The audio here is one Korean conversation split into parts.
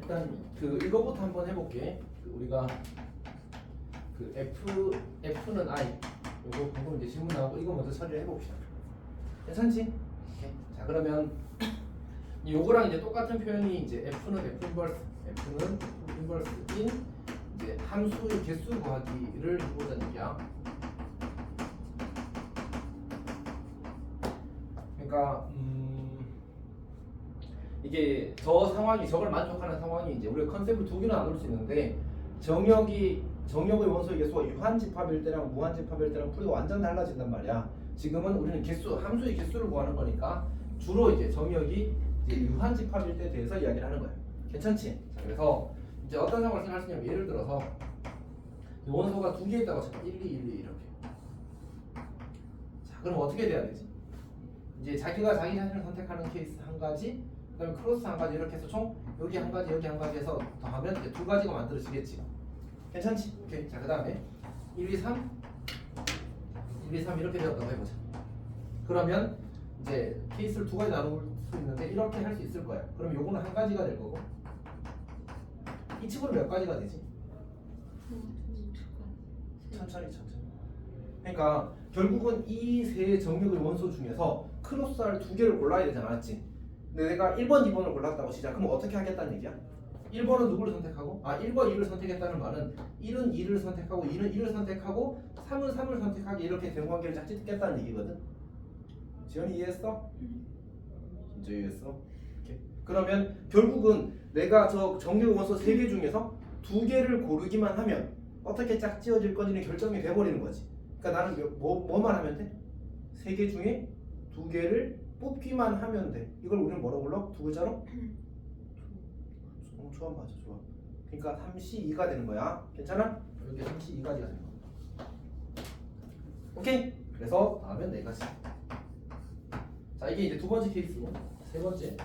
일단 그 이거부터 한번 해볼게. 우리가 그 F는 I 요거 방금 이제 질문 나오고 이거 먼저 처리를 해봅시다. 괜찮지? 오케이. 자 그러면 요거랑 이제 똑같은 표현이 이제 F는 인버스인 이제 함수의 개수 구하기를 해보자는 얘기야. 그러니까 이게 저걸 만족하는 상황이 이제 우리가 컨셉을 두 개로 나눌 수 있는데 정역의 원소의 개수가 유한집합일 때랑 무한집합일 때랑 풀이가 완전 달라진단 말이야. 지금은 우리는 함수의 개수를 구하는 거니까 주로 이제 정역이 이제 유한집합일 때에 대해서 이야기를 하는 거야. 괜찮지? 자, 그래서 이제 어떤 상황을 생각할 수 있냐면 예를 들어서 이 원소가 두 개 있다고 쳐. 1, 2, 1, 2 이렇게. 자, 그럼 어떻게 돼야 되지? 이제 자기가 자기 자신을 선택하는 케이스 한 가지, 그다음에 크로스 한 가지 이렇게 해서 총 여기 한 가지 여기 한 가지 해서 더하면 이제 두 가지가 만들어지겠지. 괜찮지? 오케이. 자 그다음에 1, 2, 3 이렇게 되었다고 해보자. 그러면 이제 케이스를 두 가지 나눌 수 있는데 이렇게 할 수 있을 거야. 그럼 요거는 한 가지가 될 거고 이 친구는 몇 가지가 되지? 천천히. 그러니까 결국은 이 세 정역의 원소 중에서 크로스할 두 개를 골라야 되지 않았지? 근데 내가 1번, 2번을 골랐다고 시작. 그럼 어떻게 하겠다는 얘기야? 1번은 누구를 선택하고? 1번, 2를 선택했다는 말은 1은 2를 선택하고 2는 1을 선택하고 3은 3을 선택하기 이렇게 대응관계를 짝짓겠다는 얘기거든. 지연이 이해했어? 진짜 이해했어? 오케이. 그러면 결국은 내가 저 정역 원소 3개 중에서 2개를 고르기만 하면 어떻게 짝지어질 건지는 결정이 돼버리는 거지. 그러니까 나는 뭐만 하면 돼? 3개 중에 2개를 뽑기만 하면 돼. 이걸 우리는 뭐라고 불러? 두 글자로? 좋아 맞아 좋아. 그러니까 3C2가 되는 거야. 괜찮아? 이렇게 3C2가지가 되는 거야. 오케이? 그래서 다음엔 4가지. 자 이게 이제 두 번째 케이스고 세 번째.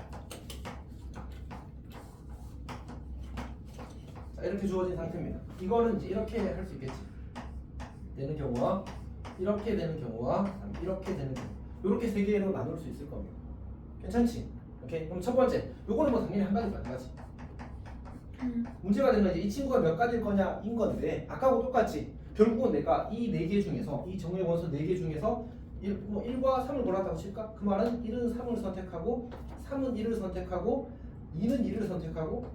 자 이렇게 주어진 상태입니다. 이거는 이제 이렇게 할 수 있겠지. 되는 경우와 이렇게 되는 경우와 이렇게 되는 경우. 이렇게 세 개로 나눌 수 있을 겁니다. 괜찮지? 오케이. 그럼 첫 번째, 요거는 뭐 당연히 한 가지 만 가지. 문제가 되는 건 이제 이 친구가 몇 가지일 거냐인 건데 아까하고 똑같이 결국은 내가 이 4개 중에서 이 정의 원소 4개 중에서 1과 3을 골랐다고 칠까? 그 말은 1은 3을 선택하고 3은 1을 선택하고 2는 2를 선택하고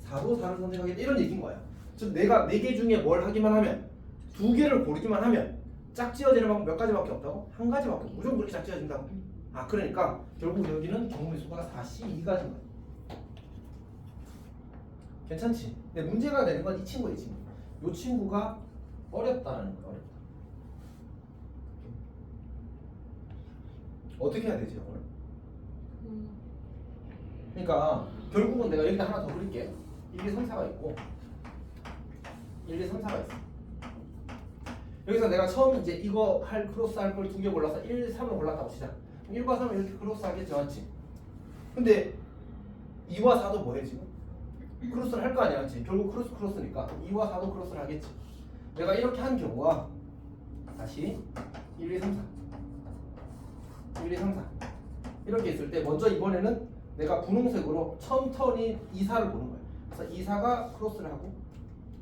4도 4를 선택하겠다 이런 얘기인 거야. 즉 내가 4개 중에 뭘 하기만 하면 2개를 고르기만 하면 짝지어지는 방법 몇 가지밖에 없다고? 한 가지밖에 없어. 무조건 그렇게 짝지어진다고? 그러니까 결국 여기는 경우의 수가 4C2가지인 거야. 괜찮지? 근데 문제가 되는 건 이 친구야. 이 친구가 어렵다는 거야. 어렵다. 어떻게 해야 되지 오늘? 그러니까 결국은 내가 여기다 하나 더 그릴게. 1, 2, 3, 4가 있고 1, 2, 3, 4가 있어. 여기서 내가 처음 이제 이거 크로스 할 걸 2개 골라서 1, 3을 골랐다고 시작. 1과 3은 이렇게 크로스 하겠죠, 맞지? 근데 2와 4도 뭐해 지금? 크로스를 할 거 아니야, 맞지? 결국 크로스니까 2와 4도 크로스를 하겠지. 내가 이렇게 한 경우가 다시 1, 2, 3, 4 1, 2, 3, 4 이렇게 있을 때 먼저 이번에는 내가 분홍색으로 처음 턴이 2, 4를 보는 거야. 그래서 2, 4가 크로스를 하고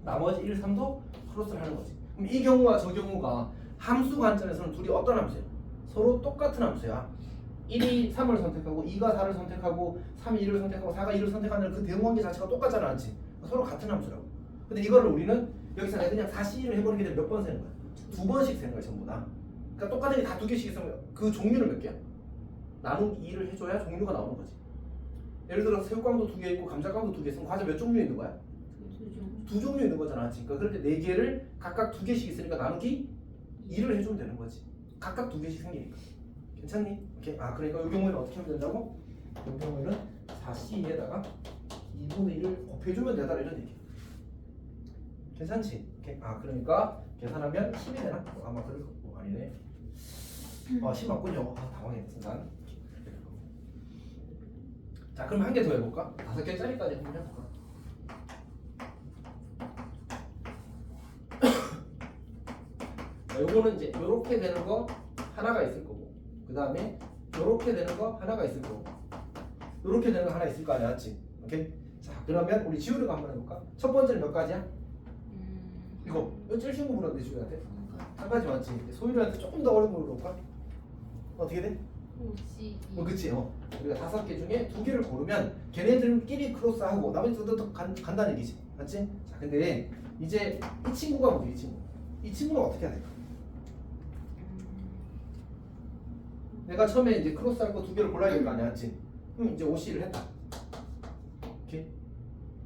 나머지 1, 3도 크로스를 하는 거지. 그럼 이 경우와 저 경우가 함수 관점에서는 둘이 어떤 함수야? 서로 똑같은 함수야. 1이 3을 선택하고 2가 4를 선택하고 3이 1을 선택하고 4가 2를 선택하는 그 대응관계 자체가 똑같잖아, 않지? 서로 같은 함수라고. 근데 이거를 우리는 여기서 그냥 4C를 해버리게 되면 몇 번 세는 거야? 2번씩 세는 거야, 전부 다. 그러니까 똑같은 게 다 2개씩 있으면 그 종류는 몇 개야? 나누기 2를 해줘야 종류가 나오는 거지. 예를 들어 새우깡도 2개 있고 감자깡도 2개 있으면 과자 몇 종류 있는 거야? 2종류 있는 거잖아, 그러니까 그런데 4개를 각각 2개씩 있으니까 나누기 2를 해주면 되는 거지. 각각 2개씩 생기니까. 괜찮니? 오케이. 그러니까 이 경우에는 어떻게 하면 된다고? 이 경우에는 4C에다가 2분의 1을 곱해주면 되다 이런 얘기. 괜찮지? 오케이. 그러니까 계산하면 10이 되나? 아마 그럴 거 아니네. 10 맞군요. 당황했네 순간. 자, 그럼 한 개 더 해볼까? 5개짜리까지 한번 해볼까? 요거는 이제 요렇게 되는 거 하나가 있을 거고 그 다음에 요렇게 되는 거 하나가 있을 거고 요렇게 되는 거 하나 있을 거 아니야, 맞지? 오케이? 자 그러면 우리 지우는 거 한번 해볼까? 첫 번째는 몇 가지야? 이거 제일 쉬운 거 물었는데 지우한테 한 가지 맞지? 소율이한테 조금 더 어려운 거 물어볼까? 어떻게 돼? 52. 그치 우리가 5개 중에 2개를 고르면 걔네들끼리 크로스하고 나머지 더 간다는 얘기지 맞지? 자 근데 이제 이 친구가 뭐지? 이 친구는 어떻게 해야 될까? 내가 처음에 이제 크로스할 거 2개를 골라야 될 거 아니야 맞지? 그럼 이제 OC를 했다 오케이?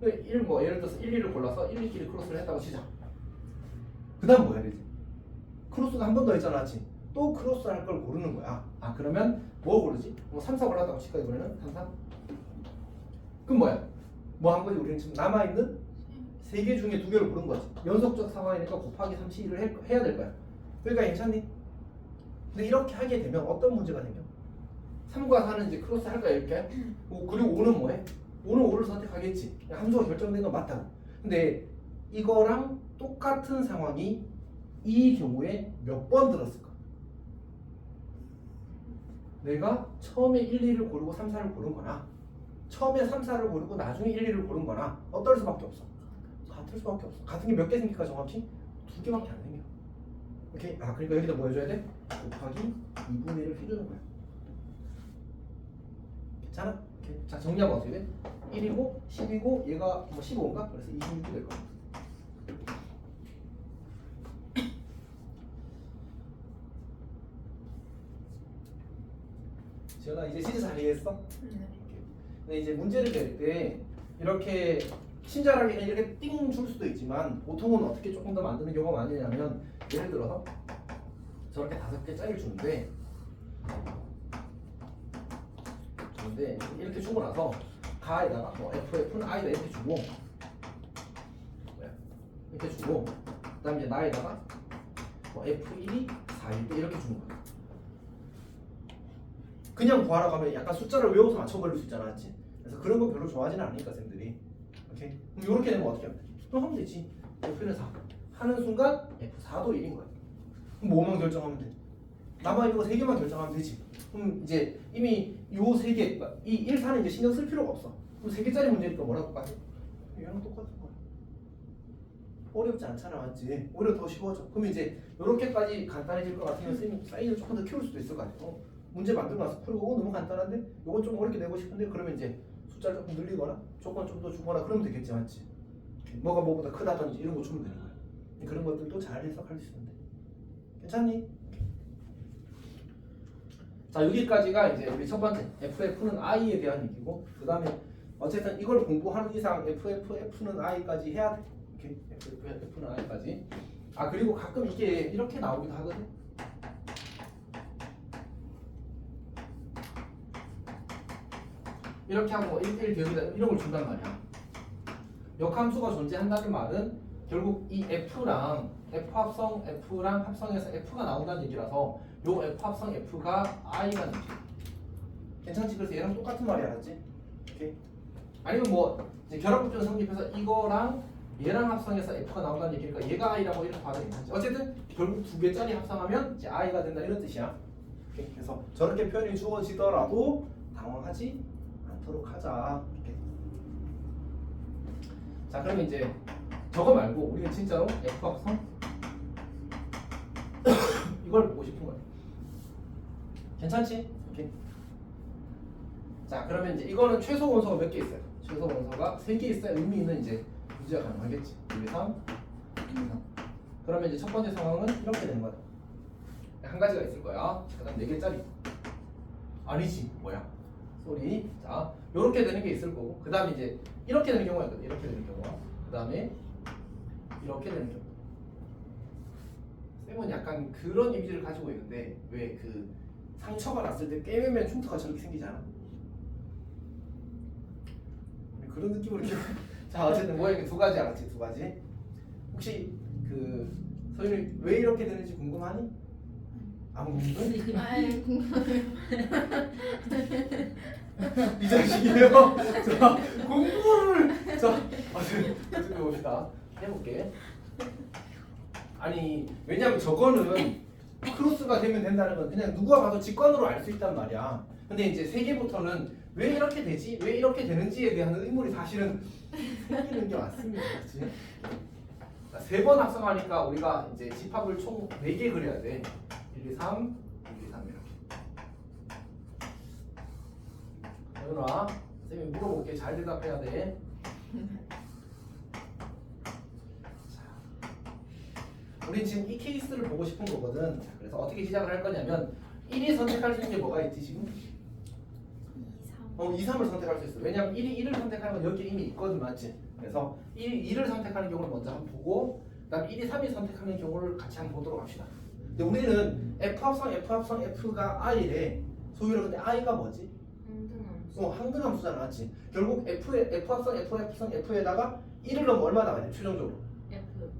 예를 들어서 1, 2를 골라서 1, 2끼리 크로스를 했다고 치자 그 다음 뭐 해야 되지? 크로스가 한 번 더 있잖아 맞지? 또 크로스 할 걸 고르는 거야 아 그러면 뭐 고르지? 뭐 3, 4 골랐다고 칠까 이번에는? 3, 4? 그럼 뭐야? 뭐 한 거지? 우리는 지금 남아있는 3개 중에 2개를 고른 거지 연속적 상황이니까 곱하기 32를 해야 될 거야 그러니까 괜찮니? 근데 이렇게 하게 되면 어떤 문제가 생겨? 3과 4는 이제 크로스 할까 이렇게? 그리고 5는 뭐해? 5는 5를 선택하겠지 함수가 결정된 건 맞다고 근데 이거랑 똑같은 상황이 이 경우에 몇 번 들었을까? 내가 처음에 1, 2를 고르고 3, 4를 고른 거나 처음에 3, 4를 고르고 나중에 1, 2를 고른 거나 어떨 수밖에 없어? 같을 수밖에 없어 같은 게 몇 개 생길까 정확히? 2개밖에 안 생겨 오케이? 아 그러니까 여기다 뭐 해줘야 돼? 곱하기 2분의 1을 해주는 거야 괜찮아? 오케이. 자 정리하면 어떻게 돼? 1이고 10이고 얘가 뭐 15인가? 그래서 26이 될 거야 지연아 이제 시즈 잘 이해했어? 근데 이제 문제를 낼 때 이렇게 친절하게 이렇게 띵 줄 수도 있지만 보통은 어떻게 조금 더 만드는 경우가 많으냐면 예를 들어서 저렇게 5개짜리를 주는데 이렇게 주고 나서 가에다가 뭐 FF는 I다 이렇게 주고 이렇게 주고 그 다음에 이제 나에다가 뭐 F1이 4일 이렇게 주는 거야 그냥 구하라고 하면 약간 숫자를 외워서 맞춰버릴 수 있잖아 맞지? 그래서 그런 거 별로 좋아하지는 않으니까 쌤들이 오케이? 그럼 이렇게 되면 어떻게 하면 돼? 그럼 하면 되지 F는 4 하는 순간 F4도 1인 거야 그럼 뭐만 결정하면 돼? 남아있는 거 3개만 결정하면 되지 그럼 이제 이미 요 3개 이 1, 4는 이제 신경 쓸 필요가 없어 그럼 3개짜리 문제니까 뭐라고 똑같아? 얘랑 똑같은 거야 어렵지 않잖아 맞지? 오히려 더 쉬워져 그럼 이제 요렇게까지 간단해질 것 같으면 쌤이 사이즈를 조금 더 키울 수도 있을 것 같아 문제 만들고 나서 풀고 너무 간단한데 요건 좀 어렵게 내고 싶은데 그러면 이제 숫자를 조금 늘리거나 조건 좀 더 주거나 그러면 되겠지 맞지? 뭐가 뭐보다 크다든지 이런 거 주면 되는 거야 그런 것들도 잘 해석할 수 있는데 괜찮니? 자 여기까지가 이제 우리 첫 번째 FF는 I에 대한 얘기고 그 다음에 어쨌든 이걸 공부하는 이상 FF는 I까지 해야 돼 이렇게 FF는 I까지 아 그리고 가끔 이게 이렇게 나오기도 하거든 이렇게 하면 뭐 1대1 대응이다 이런 걸 준단 말이야 역함수가 존재한다는 말은 결국 이 F랑 F 합성 F랑 합성해서 F가 나온다는 얘기라서 요 F 합성 F가 I라는 얘기 괜찮지? 그래서 얘랑 똑같은 말이 알았지? 오케이? 아니면 뭐 이제 결합법전 성립해서 이거랑 얘랑 합성해서 F가 나온다는 얘기니까 얘가 I라고 이렇게 봐도 괜찮지? 어쨌든 결국 2개짜리 합성하면 이제 I가 된다 이런 뜻이야 오케이? 그래서 저렇게 표현이 주어지더라도 당황하지 않도록 하자 이렇게. 자 그러면 이제 저거 말고 우리는 진짜로 F 합성 이걸 보고 싶은 거야 괜찮지? 오케이. 자 그러면 이제 이거는 최소 원소가 몇 개 있어요? 최소 원소가 3개 있어야 의미 있는 이제 문제가 가능하겠지 1, 2, 3, 2, 3 그러면 이제 첫 번째 상황은 이렇게 되는 거야 한 가지가 있을 거야 그 다음 4개짜리 아니지 뭐야 소리 자 요렇게 되는 게 있을 거고 그 다음에 이제 이렇게 되는 경우가 있거든 이렇게 되는 경우가 그 다음에 이렇게 되는 경우 쌤은 약간 그런 이미지를 가지고 있는데 왜 그 상처가 났을 때 깨매면 흉터가 저렇게 생기잖아 그런 느낌으로 자 어쨌든 뭐야 이게 2가지 알았지 2가지 혹시 그 서윤이 왜 이렇게 되는지 궁금하니? 안 궁금해? 아예 궁금해요. 이 자식이에요. 자 공부를 자 어떻게 봅시다 해볼게. 아니 왜냐면 저거는 크로스가 되면 된다는 건 그냥 누가 봐도 직관으로 알 수 있단 말이야. 근데 이제 3개부터는 왜 이렇게 되지? 왜 이렇게 되는지에 대한 의문이 사실은 생기는 게 맞습니다. 그렇지? 세 번 합성하니까 우리가 이제 집합을 총 4개 그려야 돼. 1, 2, 3, 1, 2, 3 이렇게. 얘들아, 쌤이 물어볼게. 잘 대답해야 돼. 자, 우린 지금 이 케이스를 보고 싶은 거거든. 자, 그래서 어떻게 시작을 할 거냐면 1이 선택할 수 있는 게 뭐가 있지 지금? 2, 3을 선택할 수 있어. 왜냐면 1이 1을 선택하는 건 여기 이미 있거든, 맞지? 그래서 2를 선택하는 경우를 먼저 한번 보고 그다음 1이 3이 선택하는 경우를 같이 한번 보도록 합시다. 근데 우리는 F 합성 F가 I래. 소유를 근데 I가 뭐지? 항등함수잖아, 맞지? 결국 F 합성 F에다가 1을 넣으면 얼마 나와야 돼? 최종적으로 F.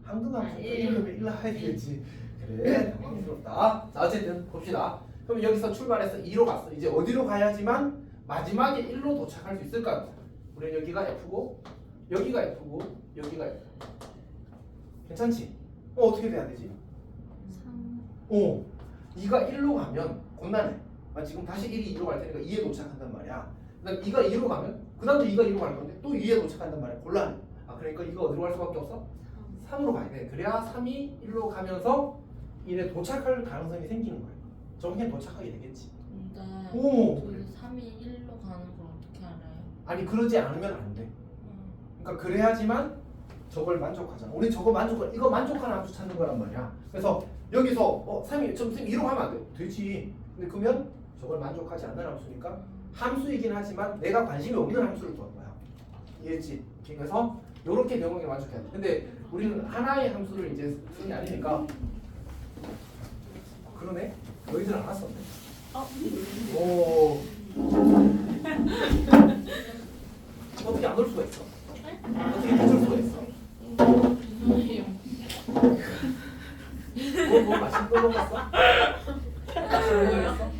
항등함수 아, 1 넣으면 1 나와야 되겠지. 그래, 당황스럽다. 자, 어쨌든 봅시다. 그럼 여기서 출발해서 2로 갔어. 이제 어디로 가야지만 마지막에 1로 도착할 수 있을까? 우리는 여기가 F고 여기가 F고 여기가 F. 괜찮지? 어떻게 돼야 되지? 3. 2가 1로 가면 곤란해. 지금 다시 1이 2로 갈 테니까 2에 도착한단 말이야. 그다음 2가 2로 가면 그다음도 2가 2로 갈 건데 또 2에 도착한단 말이야. 곤란해. 그러니까 이거 어디로 갈 수밖에 없어? 3으로 가야 돼. 그래야 3이 1로 가면서 1에 도착할 가능성이 생기는 거야. 정확히 도착하게 되겠지. 근데 오. 둘 3이 1로 가는 걸 어떻게 알아요? 아니 그러지 않으면 안 돼. 그러니까 그래야지만 저걸 만족하잖아. 우리 저거 이거 만족하는 함수 찾는 거란 말이야. 그래서 여기서 3이 좀 2로 가면 안 돼. 되지. 근데 그러면 저걸 만족하지 않는 함수니까 함수이긴 하지만 내가 관심이 없는 함수를 구한 거야. 이해했지? 그래서 이렇게 경우에 만족해야 돼. 근데 우리는 하나의 함수를 이제 쓰는 게 아니니까. 그러네. 너희들 안 왔었네. 오. 어떻게 안 올 수가 있어? 어떻게 늦을 수가 있어? 뭐 맛있는 거 먹었어? 맛있는 거 했어?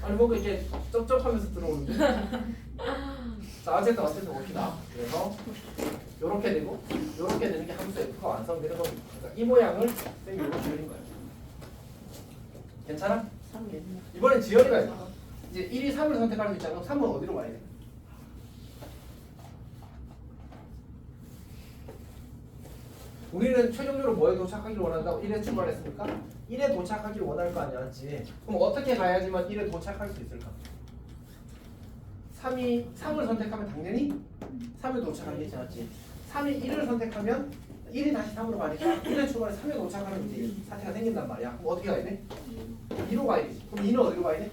아니 뭔가 이렇게 쩝쩝하면서 들어오는데. 자, 어쨌든 봅시다. 그래서 요렇게 되고 요렇게 되는 게 함수 F가 완성되는 겁니다. 그러니까 이 모양을 쌤이 이렇게 그린 거예요. 괜찮아? 이번엔 지연이가 있어. 이제 1이 3을 선택할 수 있잖아. 3은 어디로 가야 돼? 우리는 최종적으로 뭐에 도착하기를 원한다고? 1에 출발했으니까 1에 도착하기를 원할 거 아니야, 맞지? 그럼 어떻게 가야지만 1에 도착할 수 있을까? 3을 선택하면 당연히 3에 도착하겠지, 맞지? 3이 1을 선택하면 1이 다시 3으로 가니까 1에 출발해서 3에 도착하는 이제 사태가 생긴단 말이야. 그럼 어떻게 가야 돼? 2로 가야 되지. 그럼 2는 어디로 가야 돼?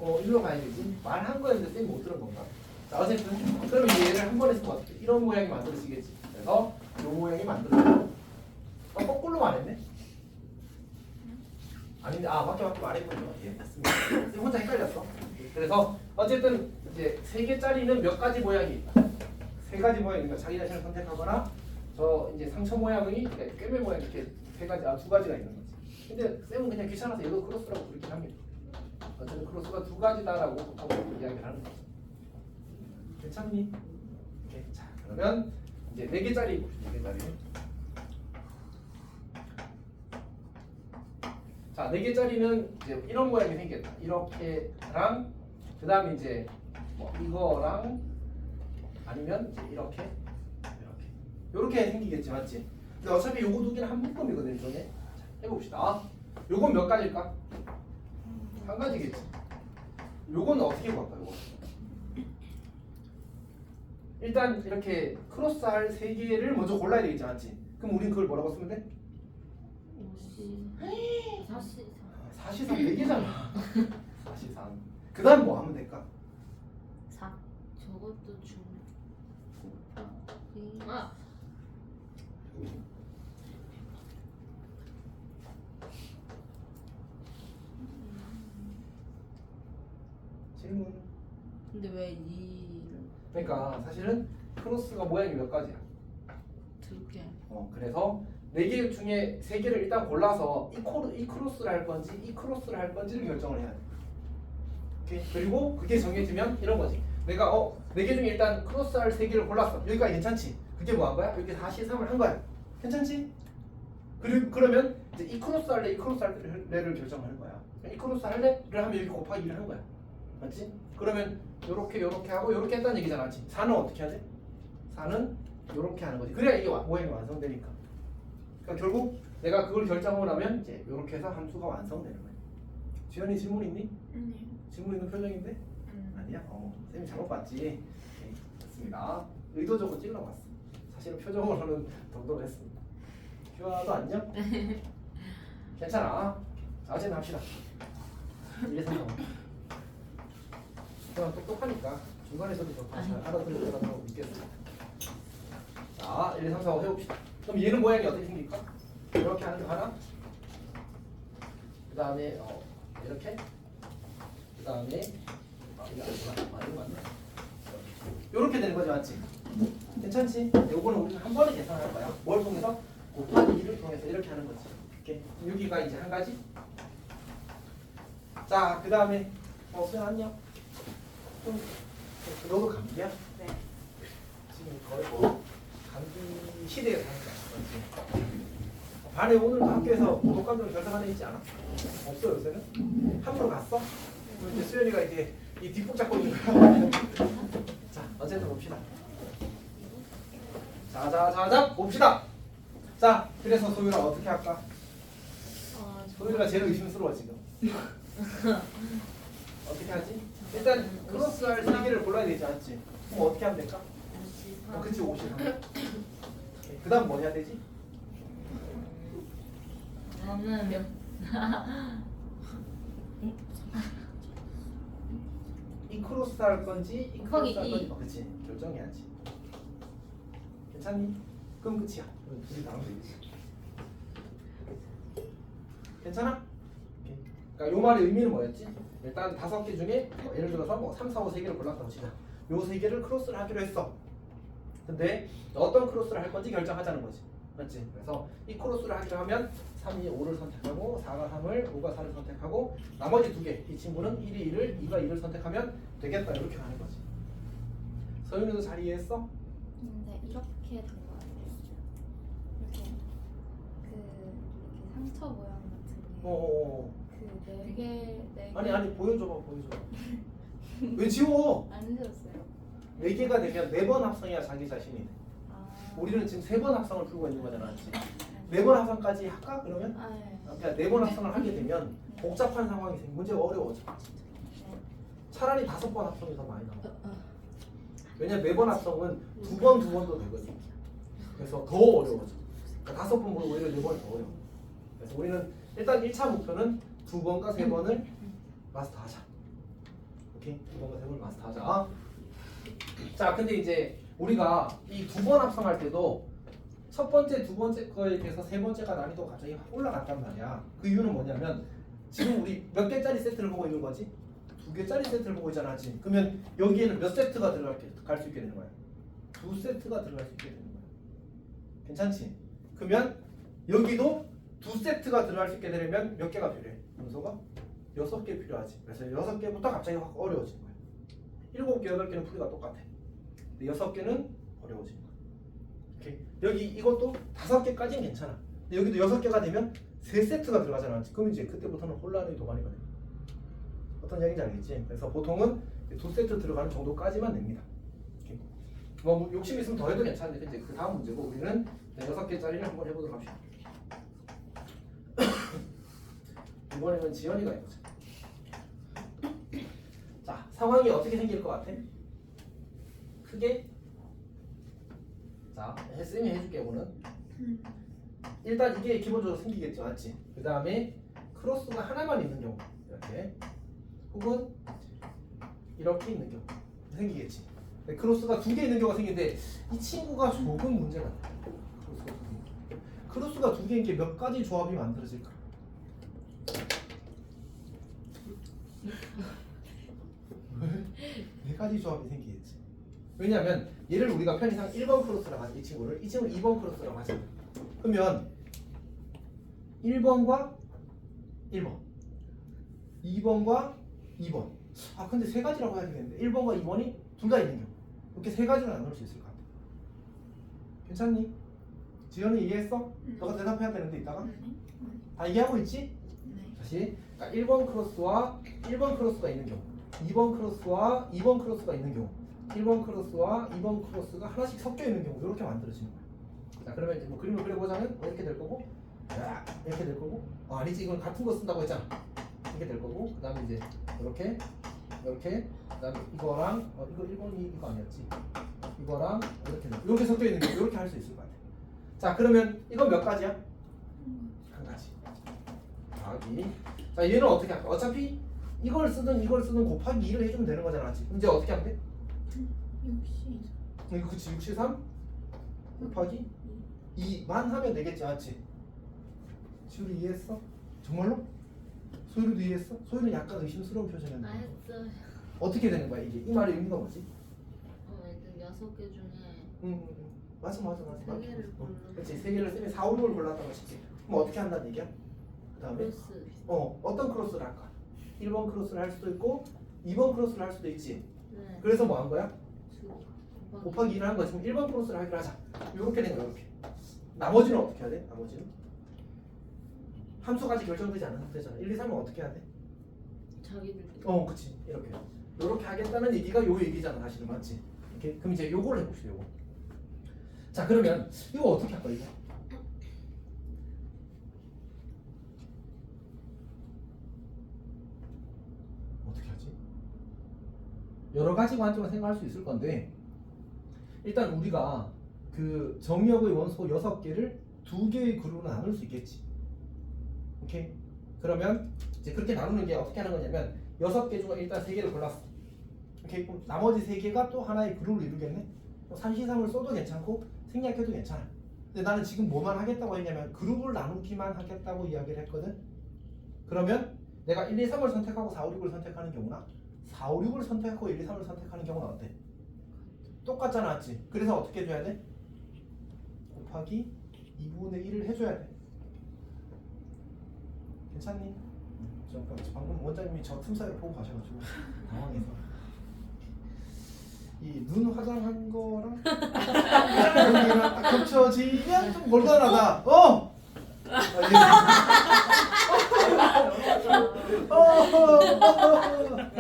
1로 가야 되지. 말한 거였는데 쌤이 못 들은 건가? 자, 어쨌든 그러면 이제 얘를 한 번에 쓰면 어떻게? 이런 모양이 만들어지겠지. 그래서 이 모양이 만들어지고 거꾸로 말했네? 아닌데, 맞게 말했군요. 예, 맞습니다. 쌤 혼자 헷갈렸어. 그래서 어쨌든 이제 3개짜리는 몇 가지 모양이 있다. 3가지 모양이니까 자기 자신을 선택하거나 저 이제 상처 모양이 꿰매 모양 이렇게 2가지가 있는 거지. 근데 쌤은 그냥 귀찮아서 얘도 크로스라고 부르긴 합니다. 어쨌든 크로스가 2가지다라고 이야기를 하는 거죠. 괜찮니? 오케이. 자, 그러면 이제 4개짜리. 자, 4개짜리는 이제 이런 모양이 생겼다. 이렇게랑 그 다음에 이제 뭐 이거랑 아니면 이제 이렇게 생기겠지, 맞지? 근데 어차피 요거 2개는 한 묶음이거든, 일종의. 자, 해봅시다. 요건 몇 가지일까? 한 가지겠지. 요건 어떻게 구할까, 요거? 일단 이렇게 크로스할 3개를 먼저 골라야 되겠지, 맞지? 그럼 우린 그걸 뭐라고 쓰면 돼? 4시산 4개잖아. 4시산. 그 다음 뭐 하면 될까? 4. 저것도 중. 질문. 근데 왜 2를 그러니까 사실은 크로스가 모양이 몇 가지야? 2개? 그래서 4개 중에 3개를 일단 골라서 이 크로스를 할 건지 이 크로스를 할 건지를 결정을 해야 돼. 오케이? 그리고 그게 정해지면 이런 거지. 내가 4개 중에 일단 크로스할 3개를 골랐어. 여기까지 괜찮지? 그게 뭐 한 거야? 여기 4, 3을 한 거야. 괜찮지? 그리고 그러면 이제 이 크로스 할래, 이 크로스 할래를 결정하는 거야. 이 크로스 할래를 하면 여기 곱하기 1을 하는 거야. 맞지? 그러면 요렇게 하고 요렇게 했다는 얘기잖아. 맞지? 4는 어떻게 해야 돼? 4는 요렇게 하는 거지. 그래야 이게 모양이 완성되니까. 그러니까 결국 내가 그걸 결정하고 나면 이제 요렇게 해서 함수가 완성되는 거야. 지연이 질문 있니? 아니요. 질문 있는 표정인데? 아니야? 쌤이 잘못 봤지. 오케이, 됐습니다. 의도적으로 찔러봤어. 사실은 표정으로는 덤덤했습니다. 휴아도 안녕? 괜찮아. 자제는 합시다. 1, 2, 3, 4. 그냥 똑똑하니까 중간에서도 좀 잘 알아들을 거라고 믿겠습니다. 자, 1, 2, 3, 4, 5 해봅시다. 그럼 얘는 모양이 어떻게 생길까? 이렇게 하는 거 하나. 그 다음에 이렇게. 그 다음에 이렇게 되는 거지, 맞지? 괜찮지? 요거는 우리는 한 번에 계산할 거야. 뭘 통해서? 곱하기 2를 통해서 이렇게 하는 거지. 이렇게. 여기가 이제 한 가지. 자, 그 다음에 수연 안녕. 너도 감기야? 네. 지금 거의 뭐 감기 시대에 사는 거야. 반에 오늘도 학교에서 독감으로 결석한 애 있지 않아? 없어 요새는? 함부로 갔어? 그럼 이제 수연이가 이제 이 뒷북 잡고 있는 거야. 자, 어쨌든 봅시다. 자, 봅시다. 자, 그래서 소율아 어떻게 할까? 소율이가 제일 의심스러워 지금. 어떻게 하지? 일단 크로스할 3개를 골라야 되지 않지? 그럼 어떻게 하면 될까? 그치, 50. 그 다음 뭐 해야 되지? 저는 몇 이 크로스 할 건지 이 곱하기 크로스 할 건지 2. 그치, 결정해야지. 괜찮니? 그럼 끝이야. 그럼 둘이 다 하면 되지. 괜찮아? 오케이. 그러니까 요 말의 의미는 뭐였지? 일단 5개 중에 예를 들어서 뭐 3, 4, 5, 3개를 골랐다고 치자. 요 3개를 크로스를 하기로 했어. 근데 어떤 크로스를 할 건지 결정하자는 거지. 맞지? 그래서 이 크로스를 하기로 하면 3이 5를 선택하고 4가 3을 5가 4를 선택하고 나머지 2개 이 친구는 1이 1을 2가 2를 선택하면 되겠다 이렇게 가는 거지. 서윤이도 잘 이해했어? 근데 이렇게 된 거 같아요. 이렇게 이렇게 상처 모양 같은 게. 네 개. 아니 보여줘봐. 왜 지워? 안 되었어요. 4개가 되면 4번 합성해야 자기 자신이 돼. 우리는 지금 3번 합성을 풀고 있는 거잖아. 맞지? 4번 합성까지 할까 그러면? 네. 그러니까 4번 합성을 하게 되면 복잡한 상황이 생겨 문제가 어려워져. 차라리 5번 합성이 더 많이 나와. 왜냐면 4번 합성은 2번도 되거든. 그래서 더 어려워져. 그러니까 5번보다 오히려 4번이 더 어려워. 그래서 우리는 일단 1차 목표는 2번과 3번을 마스터하자. 오케이? 2번과 3번을 마스터하자. 자, 근데 이제 우리가 이 2번 합성할 때도 첫 번째, 두 번째 거에 비해서 세 번째가 난이도가 갑자기 확 올라갔단 말이야. 그 이유는 뭐냐면 지금 우리 몇 개짜리 세트를 보고 있는 거지? 2개짜리 세트를 보고 있잖아. 지금. 그러면 여기에는 몇 세트가 갈 수 있게 되는 거야? 2세트가 들어갈 수 있게 되는 거야. 괜찮지? 그러면 여기도 2세트가 들어갈 수 있게 되려면 몇 개가 필요해? 문서가? 6개 필요하지. 그래서 6개부터 갑자기 확 어려워진 거야. 7개, 8개는 풀이가 똑같아. 근데 6개는 어려워진 거야. 오케이. 여기 이것도 5개까지는 괜찮아. 근데 여기도 6개가 되면 3세트가 들어가잖아. 그럼 이제 그때부터는 혼란의 도가니가 돼. 어떤 얘기인지 알겠지? 그래서 보통은 2세트 들어가는 정도까지만 냅니다. 오케이. 뭐 욕심 있으면 더 해도 괜찮은데 이제 그 다음 문제고 우리는 6개짜리를 한번 해보도록 합시다. 이번에는 지연이가 해보자. 자, 상황이 어떻게 생길 것 같아? 크게 자, 쌤이 해줄게 오늘. 일단 이게 기본적으로 생기겠죠, 맞지? 그 다음에 크로스가 하나만 있는 경우 이렇게 혹은 이렇게 있는 경우 생기겠지. 근데 크로스가 2개 있는 경우가 생기는데 이 친구가 조금 문제가 있다. 크로스가 2개인 게 몇 가지 조합이 만들어질까? 네 가지 조합이 생기겠지. 왜냐하면 얘를 우리가 편의상 1번 크로스라고 하지. 이 친구를 2번 크로스라고 하자. 그러면 1번과 1번 2번과 2번 근데 3가지라고 해야 되겠는데 1번과 2번이 둘 다 있는 경우 이렇게 3가지로 나눌 수 있을 것 같아. 괜찮니? 지연이 이해했어? 네. 너가 대답해야 되는데 이따가 네. 다 이해하고 있지? 네. 다시 그러니까 1번 크로스와 1번 크로스가 있는 경우 2번 크로스와 2번 크로스가 있는 경우 1번 크로스와 2번 크로스가 하나씩 섞여 있는 경우 이렇게 만들어지는 거야. 자 그러면 이제 뭐 그림을 그려보자면 이렇게 될 거고 이렇게 될 거고 아니지 이건 같은 거 쓴다고 했잖아. 이렇게 될 거고 그 다음에 이제 이렇게 그 다음에 이거랑 이거 1번이 이거 아니었지 이거랑 이렇게 섞여 있는 경우 이렇게 할 수 있을 것 같아. 자 그러면 이건 몇 가지야? 한 가지 더하기. 자 얘는 어떻게 할까? 어차피 이걸 쓰든 곱하기 2를 해주면 되는 거잖아. 맞지? 이제 어떻게 하면 돼? 60. 그치 63 곱하기 2만 하면 되겠지. 맞지? 지우리 이해했어? 정말로? 소율이도 이해했어? 소율은 약간 의심스러운 표정이었는데 알았어요. 어떻게 되는 거야 이게? 이 말의 의미가 뭐지? 애들 6개 중에 맞아. 3개를 골라. 그치 3개를 쓰면 4, 5를 골랐다고 칠게. 그럼 어떻게 한다는 얘기야? 그 다음에 플러스. 어떤 크로스를 할까? 1번 크로스를 할 수도 있고 2번 크로스를 할 수도 있지. 네. 그래서 뭐 한 거야? 곱하기. 곱하기 2를 한 거지. 그럼 1번 크로스를 하기로 하자. 이렇게 된 거야. 이렇게. 나머지는 어떻게 해야 돼? 나머지는 함수까지 결정되지 않은 상태잖아. 1, 2, 3은 어떻게 해야 돼? 자기들끼리. 그치. 이렇게 하겠다는 얘기가 요 얘기잖아. 사실은 맞지? 이렇게. 그럼 이제 요거를 해봅시다. 요거. 자 그러면 이거 어떻게 할까 이거? 어떻게 하지? 여러 가지 관점을 생각할 수 있을 건데 일단 우리가 그 정의역의 원소 6개를 2개의 그룹으로 나눌 수 있겠지. 오케이? 그러면 이제 그렇게 나누는 게 어떻게 하는 거냐면 6개 중에 일단 3개를 골랐어. 오케이? 그럼 나머지 3개가 또 하나의 그룹을 이루겠네? 산시삼을 써도 괜찮고 생략해도 괜찮아. 근데 나는 지금 뭐만 하겠다고 했냐면 그룹을 나누기만 하겠다고 이야기를 했거든. 그러면 내가 1, 2, 3을 선택하고 4, 5, 6을 선택하는 경우나 4, 5, 6을 선택하고 1, 2, 3을 선택하는 경우는 어때? 똑같잖아, 맞지? 그래서 어떻게 해줘야 돼? 곱하기 2분의 1을 해줘야 돼. 괜찮니? 방금 원장님이 저 틈사이를 보고 가셔가지고 당황해서 이 눈 화장한 거랑 여기랑 딱 겹쳐지면 좀 곤란하다.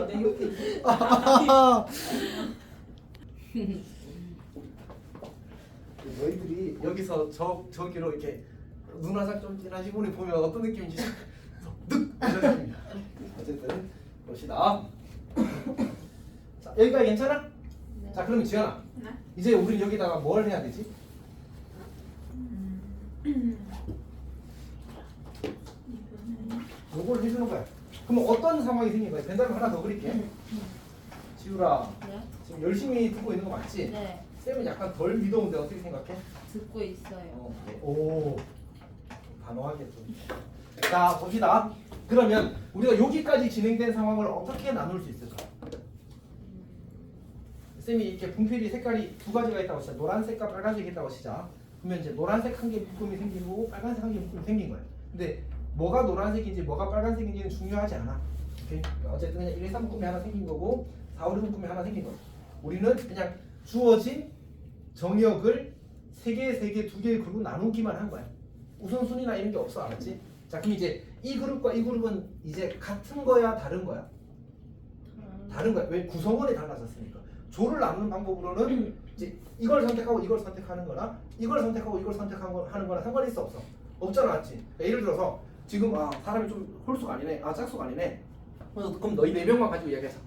내 옆에 너희들이 여기서 저기로 이렇게 눈 화장 좀 진하신 분이 보면 어떤 느낌인지 늑 이런 느낌이야. 어쨌든 봅시다. 자 여기까지 괜찮아? 네. 자 그러면 지연아 네. 이제 우리 여기다가 뭘 해야 되지? 이번에는 요걸 해주는 거야. 그럼 어떤 상황이 생긴 거야? 벤다를 하나 더 그릴게. 지우라 네. 지금 열심히 듣고 있는 거 맞지? 네. 쌤은 약간 덜 믿어온데 어떻게 생각해? 듣고 있어요. 오 단호하게 좀. 자 봅시다. 그러면 우리가 여기까지 진행된 상황을 어떻게 나눌 수 있을까? 쌤이 이렇게 분필이 색깔이 두 가지가 있다고 시작. 노란색과 빨간색이 있다고 시작. 그러면 이제 노란색 한 개 묶음이 생긴 거고 빨간색 한 개 묶음이 생긴 거예요. 근데 뭐가 노란색인지 뭐가 빨간색인지는 중요하지 않아. 오케이? 어쨌든 그냥 1, 2, 3 묶음이 하나 생긴 거고 4, 5, 6 묶음이 하나 생긴 거야. 우리는 그냥 주어진 정역을 3개, 2개의 그룹으로 나누기만 한 거야. 우선순위나 이런 게 없어. 알았지? 자 그럼 이제 이 그룹과 이 그룹은 이제 같은 거야 다른 거야? 다른 거야. 왜? 구성원이 달라졌으니까. 조를 나누는 방법으로는 이제 이걸 선택하고 이걸 선택하는 거나 이걸 선택하고 이걸 선택하는 거나 상관이 있어 없어? 없잖아. 맞지? 그러니까 예를 들어서 지금 사람이 좀 홀수가 아니네. 짝수가 아니네. 그럼 너희 4명만 가지고 이야기하자.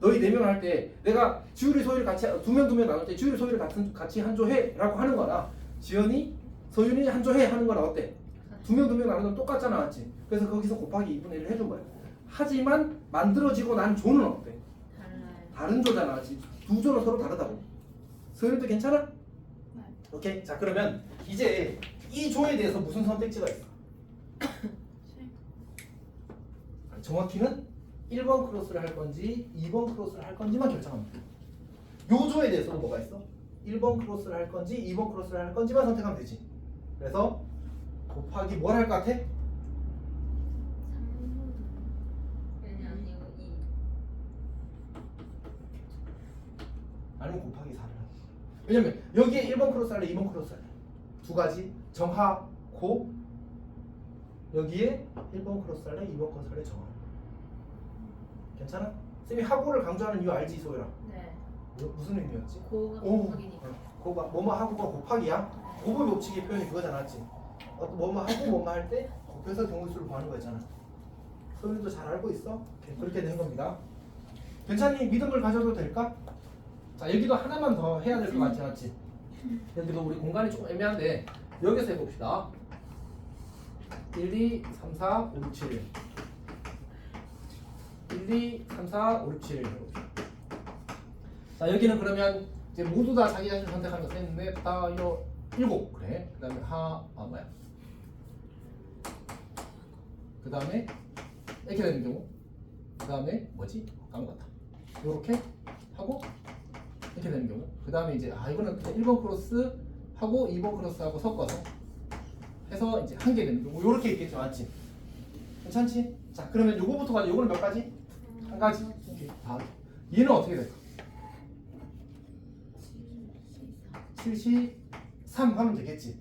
너희 4명 할 때 내가 지율이 소율이 같이 두 명 나눌 때 지율이 소율이 같이 한 조 해 라고 하는 거나 지연이 서윤이 한 조 해 하는 거나 어때? 두 명 나누면 똑같잖아. 맞지? 그래서 거기서 곱하기 2분의 1을 해준 거야. 하지만 만들어지고 난 조는 어때? 달라요. 다른 조잖아. 두 조는 서로 다르다고. 서윤이도 괜찮아? 네. 오케이. 자 그러면 이제 이 조에 대해서 무슨 선택지가 있어? 정확히는 1번 크로스를 할 건지 2번 크로스를 할 건지만 결정하면 돼. 요 조에 대해서도 뭐가 있어? 1번 크로스를 할 건지 2번 크로스를 할 건지만 선택하면 되지. 그래서 곱하기 뭘 할 것 같아? 3분. 아니 이거 2. 아니면 곱하기 4를 하는 거야. 왜냐면 여기에 1번 크로스 할래 2번 크로스 할래 두 가지 정하고 여기에 1번 크로스 할래 2번 크로스 할래 정하. 괜찮아? 쌤이 하고를 강조하는 이유 알지 소율아? 네. 무슨 의미였지? 고가 오, 곱하기니까. 그거 뭐뭐 하고가 곱하기야? 고급 법칙의 표현이 그거잖아, 맞지? 뭐뭐 하고 뭐뭐 할 때 곱해서 경우수를 구하는 거였잖아. 소율이도 잘 알고 있어? 오케이, 그렇게 되는 겁니다. 괜찮니? 믿음을 가져도 될까? 자, 여기도 하나만 더 해야 될 것 같지, 맞지? 여기도 우리 공간이 조금 애매한데 여기서 해봅시다. 1, 2, 3, 4, 5, 6, 7 1, 2, 3, 4, 5, 6, 7 해봅시다. 자, 여기는 그러면 이제 모두 다 자기 자신을 선택하는 거 셋, 넷, 다, 여, 7 그래. 그 다음에 뭐야 그 다음에 이렇게 되는 경우 그 다음에 뭐지? 까먹었다. 요렇게 하고 이렇게 되는 경우 그 다음에 이제 이거는 그냥 1번 크로스 하고 2번 크로스하고 섞어서 해서 이제 한 개 되는 경우 요렇게 있겠죠, 맞지? 괜찮지? 자, 그러면 요거부터 가지고 요거는 몇 가지? 한 가지. 오케이. 얘는 어떻게 될까? 73 하면 되겠지.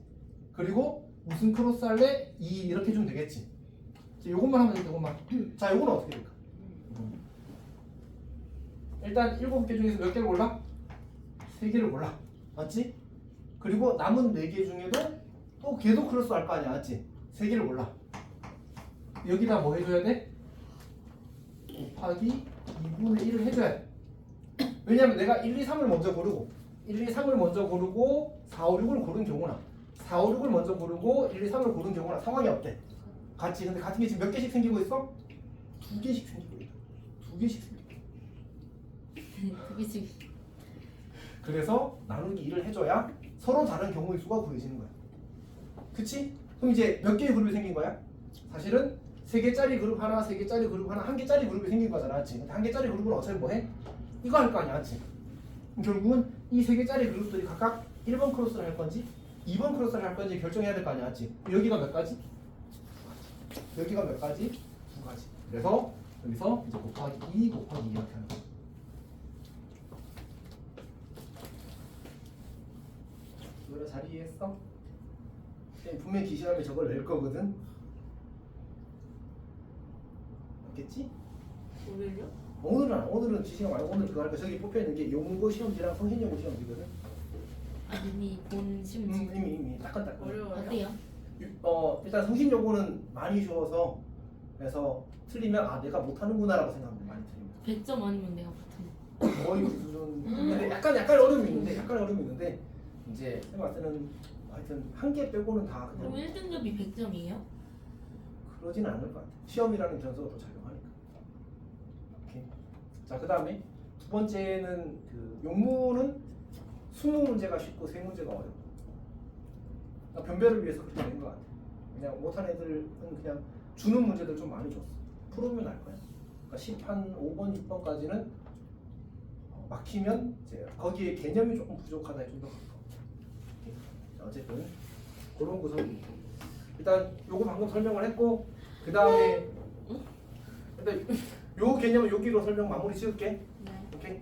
그리고 무슨 크로스 할래? 2 이렇게 주면 되겠지. 자, 요것만 하면 되겠다. 요것만. 자, 요거는 어떻게 될까? 일단 7개 중에서 몇 개를 골라? 3개를 골라. 맞지? 그리고 남은 4개 중에도 또 계속 크로스 할 거 아니야. 맞지? 3개를 골라. 여기다 뭐 해줘야 돼? 곱하기 2분의 1을 해줘야 돼. 왜냐면 내가 1, 2, 3을 먼저 고르고 1, 2, 3을 먼저 고르고 4, 5, 6을 고른 경우나 4, 5, 6을 먼저 고르고 1, 2, 3을 고른 경우나 상황이 어때? 같이. 근데 같은 게 지금 몇 개씩 생기고 있어? 2개씩 생기고 있다. 2개씩 생기고 있다. 2개씩. 그래서 나누기 2를 해줘야 서로 다른 경우의 수가 구해지는 거야. 그치? 그럼 이제 몇 개의 그룹이 생긴 거야? 사실은 3개짜리 그룹 하나, 3개짜리 그룹 하나, 1개짜리 그룹이 생긴 거잖아. 맞지? 근데 1개짜리 그룹은 어차피 뭐 해? 이거 할 거 아니야. 맞지? 결국은 이 3개짜리 그룹들이 각각 1번 크로스를 할 건지 2번 크로스를 할 건지 결정해야 될 거 아니야. 맞지? 여기가 몇 가지? 여기가 몇 가지? 2가지. 그래서 여기서 이제 곱하기 2 곱하기 2 이렇게 하는 거야. 이거를 잘 이해했어? 분명히 기시감에 저걸 낼 거거든? 맞겠지? 오늘요? 오늘은 지시가 말고 오늘 그거 할 거. 저기 뽑혀 있는 게 용고 시험지랑 성신용고 시험지거든. 이미 본 시험 이미 따끈따끈. 어때요? 일단 성신용고는 많이 쉬워서 그래서 틀리면 내가 못하는구나라고 생각합니다. 많이 틀리면. 100점 아니면 내가 못하는. 거의 그 수준. 근데 약간 어려움이 있는데 이제 제가 봤을 때는 하여튼 한 개 빼고는 다 그럼 그냥 1등급이 100점이에요? 그러진 않을 것 같아. 시험이라는 변수가 더 작용하니까. 오케이. 자, 그 다음에 두 번째는 그 용문은 20문제가 쉽고 3문제가 어려워. 그러니까 변별을 위해서 그렇게 된 것 같아. 그냥 못한 애들은 그냥 주는 문제들 좀 많이 줬어. 풀으면 알 거야. 그러니까 10한 5번, 6번까지는 막히면 이제 거기에 개념이 조금 부족하다 좀 더 가까워. 자, 어쨌든 그런 구성이 있고. 일단 요거 방금 설명을 했고 그 다음에 일단 요 개념은 여기로 설명 마무리 지을게. 네. 오케이.